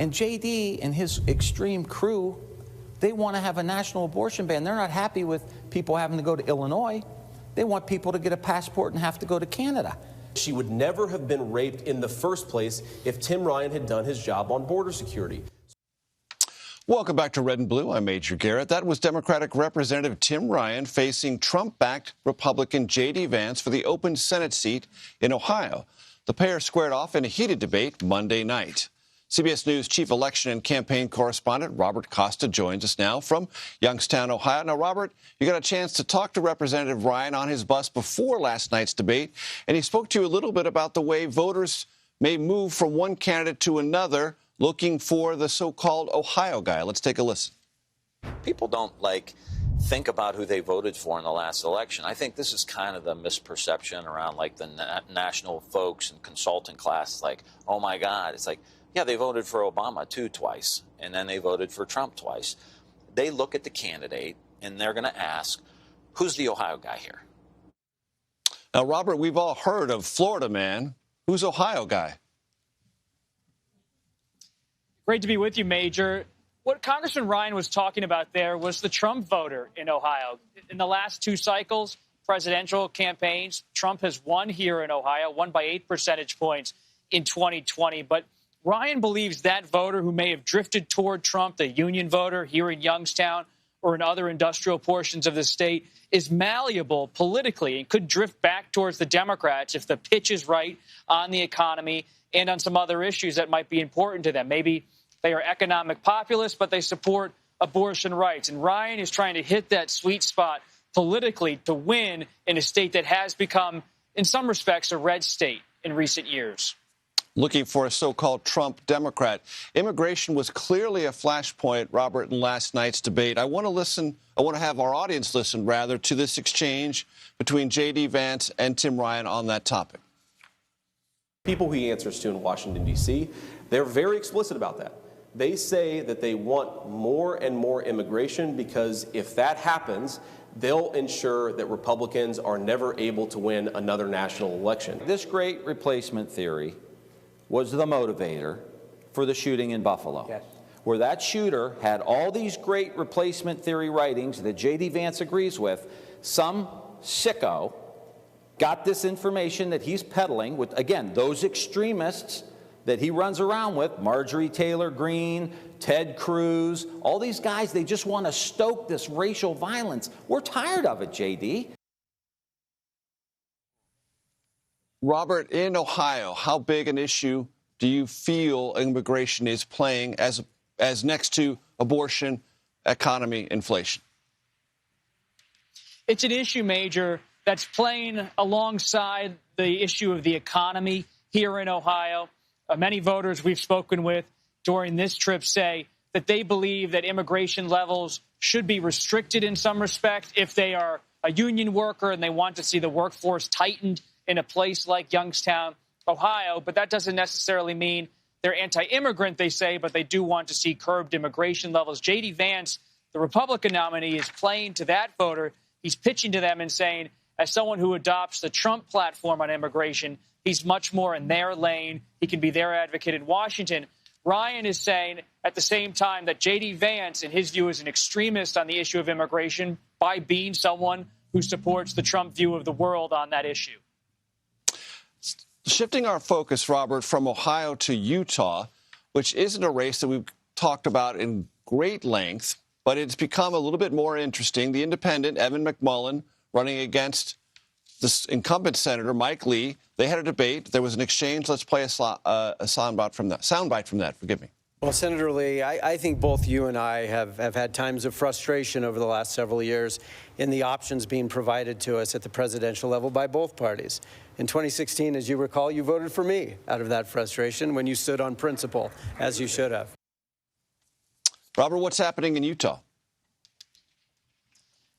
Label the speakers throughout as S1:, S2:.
S1: And J.D. and his extreme crew, they want to have a national abortion ban. They're not happy with people having to go to Illinois. They want people to get a passport and have to go to Canada.
S2: She would never have been raped in the first place if Tim Ryan had done his job on border security.
S3: Welcome back to Red and Blue. I'm Major Garrett. That was Democratic Representative Tim Ryan facing Trump-backed Republican J.D. Vance for the open Senate seat in Ohio. The pair squared off in a heated debate Monday night. CBS News chief election and campaign correspondent Robert Costa joins us now from Youngstown, Ohio. Now, Robert, you got a chance to talk to Representative Ryan on his bus before last night's debate, and he spoke to you a little bit about the way voters may move from one candidate to another, looking for the so-called Ohio guy. Let's take a listen.
S4: People don't think about who they voted for in the last election. I think this is kind of the misperception around the national folks and consultant class. Oh my God, it's yeah, they voted for Obama twice, and then they voted for Trump twice. They look at the candidate, and they're going to ask, who's the Ohio guy here?
S3: Now, Robert, we've all heard of Florida man. Who's Ohio guy?
S5: Great to be with you, Major. What Congressman Ryan was talking about there was the Trump voter in Ohio. In the last two cycles, presidential campaigns, Trump has won here in Ohio, won by 8 percentage points in 2020. But Ryan believes that voter who may have drifted toward Trump, the union voter here in Youngstown or in other industrial portions of the state, is malleable politically and could drift back towards the Democrats if the pitch is right on the economy and on some other issues that might be important to them. Maybe they are economic populists, but they support abortion rights. And Ryan is trying to hit that sweet spot politically to win in a state that has become, in some respects, a red state in recent years.
S3: Looking for a so-called Trump Democrat. Immigration was clearly a flashpoint, Robert, in last night's debate. I want to have our audience listen, rather, to this exchange between J.D. Vance and Tim Ryan on that topic.
S2: People who he answers to in Washington, D.C., they're very explicit about that. They say that they want more and more immigration because if that happens, they'll ensure that Republicans are never able to win another national election.
S1: This great replacement theory was the motivator for the shooting in Buffalo, yes, where that shooter had all these great replacement theory writings that J.D. Vance agrees with. Some sicko got this information that he's peddling with, again, those extremists that he runs around with, Marjorie Taylor Greene, Ted Cruz, all these guys, they just want to stoke this racial violence. We're tired of it, J.D.
S3: Robert, in Ohio, how big an issue do you feel immigration is playing as next to abortion, economy, inflation?
S5: It's an issue, Major, that's playing alongside the issue of the economy here in Ohio. Many voters we've spoken with during this trip say that they believe that immigration levels should be restricted in some respect if they are a union worker and they want to see the workforce tightened in a place like Youngstown, Ohio. But that doesn't necessarily mean they're anti-immigrant, they say, but they do want to see curbed immigration levels. J.D. Vance, the Republican nominee, is playing to that voter. He's pitching to them and saying, as someone who adopts the Trump platform on immigration, he's much more in their lane. He can be their advocate in Washington. Ryan is saying at the same time that J.D. Vance, in his view, is an extremist on the issue of immigration by being someone who supports the Trump view of the world on that issue.
S3: Shifting our focus, Robert, from Ohio to Utah, which isn't a race that we've talked about in great length, but it's become a little bit more interesting. The independent, Evan McMullin, running against the incumbent Senator Mike Lee. They had a debate. There was an exchange. Let's play a soundbite from that. Forgive me.
S6: Well, Senator Lee, I think both you and I have had times of frustration over the last several years in the options being provided to us at the presidential level by both parties. In 2016, as you recall, you voted for me out of that frustration when you stood on principle, as you should have.
S3: Robert, what's happening in Utah?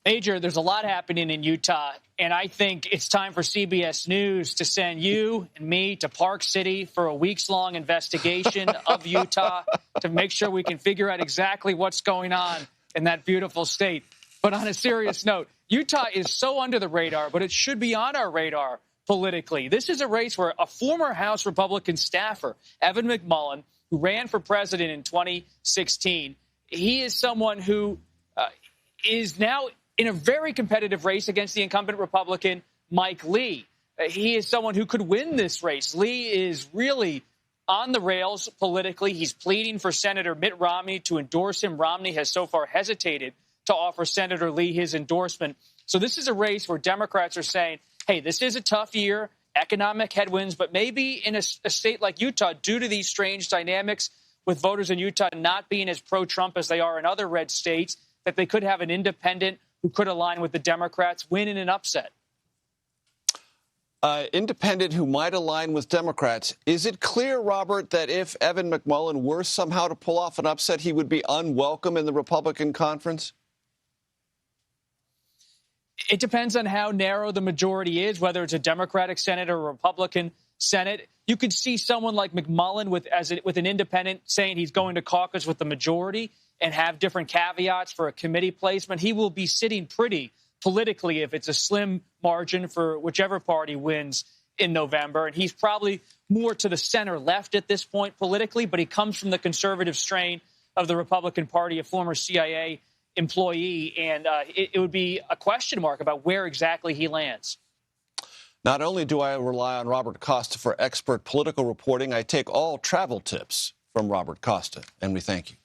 S5: Major, there's a lot happening in Utah, and I think it's time for CBS News to send you and me to Park City for a weeks-long investigation of Utah to make sure we can figure out exactly what's going on in that beautiful state. But on a serious note, Utah is so under the radar, but it should be on our radar politically. This is a race where a former House Republican staffer, Evan McMullin, who ran for president in 2016. He is someone who is now in a very competitive race against the incumbent Republican, Mike Lee. He is someone who could win this race. Lee is really on the rails politically. He's pleading for Senator Mitt Romney to endorse him. Romney has so far hesitated to offer Senator Lee his endorsement. So this is a race where Democrats are saying, hey, this is a tough year, economic headwinds, but maybe in a state like Utah, due to these strange dynamics with voters in Utah not being as pro-Trump as they are in other red states, that they could have an independent who could align with the Democrats, win in an upset.
S3: Independent who might align with Democrats. Is it clear, Robert, that if Evan McMullin were somehow to pull off an upset, he would be unwelcome in the Republican conference?
S5: It depends on how narrow the majority is, whether it's a Democratic Senate or a Republican Senate. You could see someone like McMullin with an independent saying he's going to caucus with the majority and have different caveats for a committee placement. He will be sitting pretty politically if it's a slim margin for whichever party wins in November. And he's probably more to the center left at this point politically, but he comes from the conservative strain of the Republican Party, a former CIA employee. And it would be a question mark about where exactly he lands.
S3: Not only do I rely on Robert Costa for expert political reporting, I take all travel tips from Robert Costa, and we thank you.